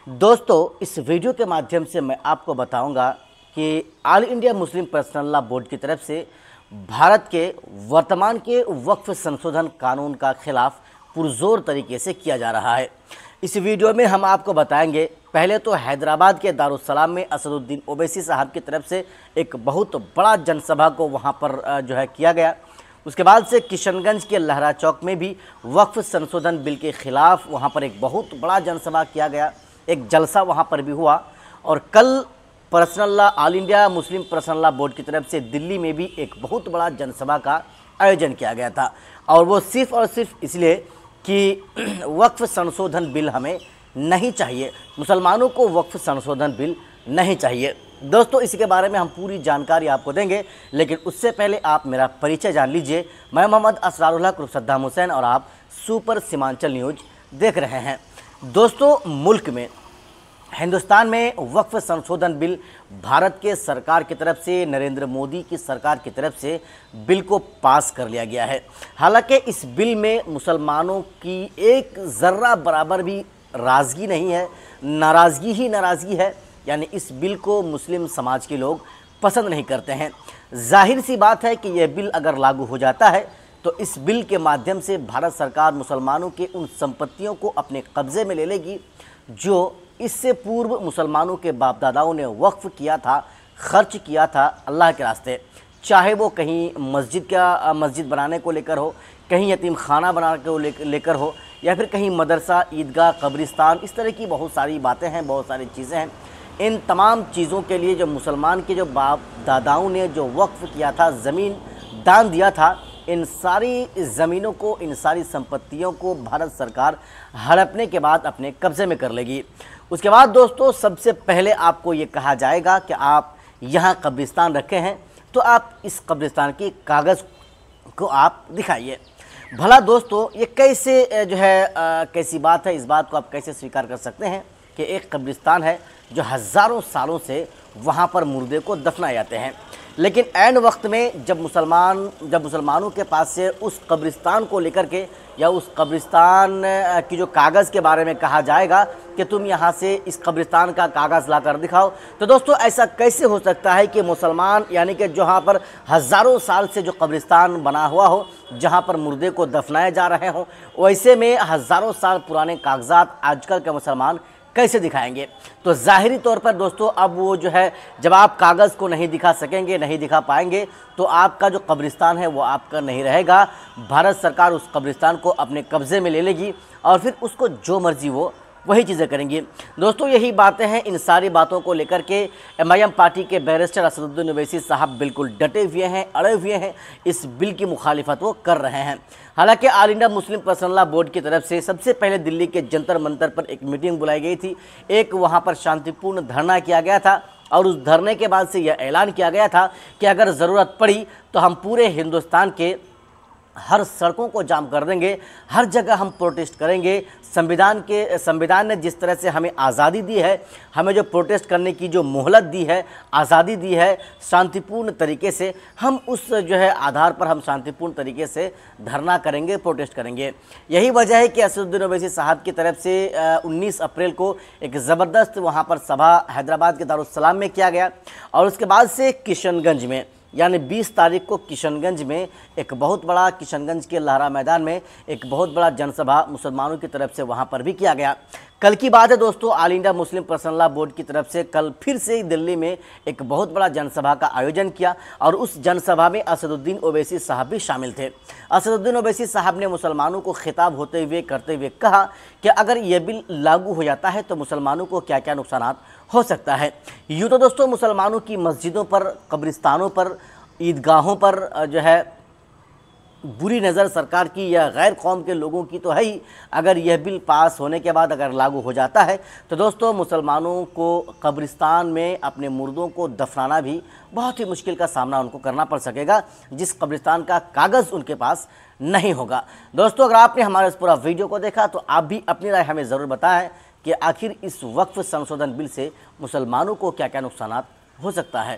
दोस्तों, इस वीडियो के माध्यम से मैं आपको बताऊंगा कि all India Muslim personal law board की तरफ से भारत के वर्तमान के वक्फ संशोधन कानून का खिलाफ पुरजोर तरीके से किया जा रहा है। इस वीडियो में हम आपको बताएंगे, पहले तो हैदराबाद के दारुस्सलाम में असदुद्दीन ओवैसी साहब की तरफ से एक बहुत बड़ा जनसभा को वहां पर किया गया। उसके बाद से किशनगंज के लहरा चौक में भी वक्फ संशोधन बिल के खिलाफ वहां पर एक बहुत बड़ा जनसभा किया गया, एक जलसा वहां पर भी हुआ। और कल personal law all India Muslim personal law board की तरफ से दिल्ली में भी एक बहुत बड़ा जनसभा का आयोजन किया गया था, और वो सिर्फ और सिर्फ इसलिए कि वक्फ संशोधन बिल हमें नहीं चाहिए, मुसलमानों को वक्फ संशोधन बिल नहीं चाहिए। दोस्तों, इसी के बारे में हम पूरी जानकारी आपको देंगे, लेकिन उससे पहले आप मेरा परिचय जान लीजिए। मैं मोहम्मद असरारुल्लाह उर्फ सद्दाम हुसैन और आप सुपर सीमांचल न्यूज देख रहे हैं। दोस्तों, मुल्क में हिंदुस्तान में वक्फ संशोधन बिल भारत के सरकार की तरफ से, नरेंद्र मोदी की सरकार की तरफ से बिल को पास कर लिया गया है। हालांकि इस बिल में मुसलमानों की एक ज़र्रा बराबर भी राज़गी नहीं है, नाराज़गी ही नाराज़गी है। यानी इस बिल को मुस्लिम समाज के लोग पसंद नहीं करते हैं। जाहिर सी बात है कि यह बिल अगर लागू हो जाता है तो इस बिल के माध्यम से भारत सरकार मुसलमानों के उन संपत्तियों को अपने कब्ज़े में ले लेगी जो इससे पूर्व मुसलमानों के बाप दादाओं ने वक्फ किया था, खर्च किया था अल्लाह के रास्ते। चाहे वो कहीं मस्जिद बनाने को लेकर हो, कहीं यतीम खाना बनाने को लेकर हो, या फिर कहीं मदरसा, ईदगाह, कब्रिस्तान, इस तरह की बहुत सारी बातें हैं, बहुत सारी चीज़ें हैं। इन तमाम चीज़ों के लिए जो मुसलमान के जो बाप दादाओं ने जो वक्फ किया था, ज़मीन दान दिया था, इन सारी ज़मीनों को, इन सारी संपत्तियों को भारत सरकार हड़पने के बाद अपने कब्ज़े में कर लेगी। उसके बाद दोस्तों, सबसे पहले आपको ये कहा जाएगा कि आप यहाँ कब्रिस्तान रखे हैं तो आप इस कब्रिस्तान की कागज़ को आप दिखाइए। भला दोस्तों, ये कैसे कैसी बात है? इस बात को आप कैसे स्वीकार कर सकते हैं कि एक कब्रिस्तान है जो हज़ारों सालों से वहाँ पर मुर्दे को दफनाए जाते हैं, लेकिन ऐन वक्त में जब मुसलमानों के पास से उस कब्रिस्तान को लेकर के या उस कब्रिस्तान की जो कागज़ के बारे में कहा जाएगा कि तुम यहाँ से इस कब्रिस्तान का कागज़ ला कर दिखाओ, तो दोस्तों ऐसा कैसे हो सकता है कि मुसलमान, यानी कि जहाँ पर हज़ारों साल से जो कब्रिस्तान बना हुआ हो, जहाँ पर मुर्दे को दफनाए जा रहे हों, वैसे में हज़ारों साल पुराने कागजात आजकल के मुसलमान कैसे दिखाएंगे? तो ज़ाहिरी तौर पर दोस्तों, अब वो जब आप कागज़ को नहीं दिखा सकेंगे, नहीं दिखा पाएंगे, तो आपका जो कब्रिस्तान है वो आपका नहीं रहेगा। भारत सरकार उस कब्रिस्तान को अपने कब्ज़े में ले लेगी और फिर उसको जो मर्ज़ी वो वही चीज़ें करेंगी। दोस्तों, यही बातें हैं। इन सारी बातों को लेकर के एमआईएम पार्टी के बैरिस्टर असदुद्दीन ओवैसी साहब बिल्कुल डटे हुए हैं, अड़े हुए हैं, इस बिल की मुखालिफत वो कर रहे हैं। हालांकि all India Muslim personal law board की तरफ से सबसे पहले दिल्ली के जंतर मंतर पर एक मीटिंग बुलाई गई थी, एक वहाँ पर शांतिपूर्ण धरना किया गया था, और उस धरने के बाद से यह ऐलान किया गया था कि अगर ज़रूरत पड़ी तो हम पूरे हिंदुस्तान के हर सड़कों को जाम कर देंगे, हर जगह हम प्रोटेस्ट करेंगे। संविधान ने जिस तरह से हमें आज़ादी दी है, हमें जो प्रोटेस्ट करने की जो मोहलत दी है, आज़ादी दी है शांतिपूर्ण तरीके से, हम उस आधार पर हम शांतिपूर्ण तरीके से धरना करेंगे, प्रोटेस्ट करेंगे। यही वजह है कि असदुद्दीन ओवैसी साहब की तरफ से 19 अप्रैल को एक ज़बरदस्त वहाँ पर सभा हैदराबाद के दारुस्सलाम में किया गया, और उसके बाद से किशनगंज में, यानी 20 तारीख को किशनगंज में एक बहुत बड़ा, किशनगंज के लहरा मैदान में एक बहुत बड़ा जनसभा मुसलमानों की तरफ से वहाँ पर भी किया गया। कल की बात है दोस्तों, all India Muslim personal law board की तरफ से कल फिर से दिल्ली में एक बहुत बड़ा जनसभा का आयोजन किया, और उस जनसभा में असदुद्दीन ओवैसी साहब भी शामिल थे। असदुद्दीन ओवैसी साहब ने मुसलमानों को खिताब करते हुए कहा कि अगर यह बिल लागू हो जाता है तो मुसलमानों को क्या क्या नुकसान हो सकता है। यूँ तो दोस्तों, मुसलमानों की मस्जिदों पर, कब्रिस्तानों पर, ईदगाहों पर बुरी नज़र सरकार की या गैर कौम के लोगों की तो है ही। अगर यह बिल पास होने के बाद अगर लागू हो जाता है तो दोस्तों, मुसलमानों को कब्रिस्तान में अपने मुर्दों को दफनाना भी बहुत ही मुश्किल का सामना उनको करना पड़ सकेगा, जिस कब्रिस्तान का कागज़ उनके पास नहीं होगा। दोस्तों, अगर आपने हमारे इस पूरा वीडियो को देखा तो आप भी अपनी राय हमें ज़रूर बताएं कि आखिर इस वक्फ संशोधन बिल से मुसलमानों को क्या क्या नुकसान हो सकता है।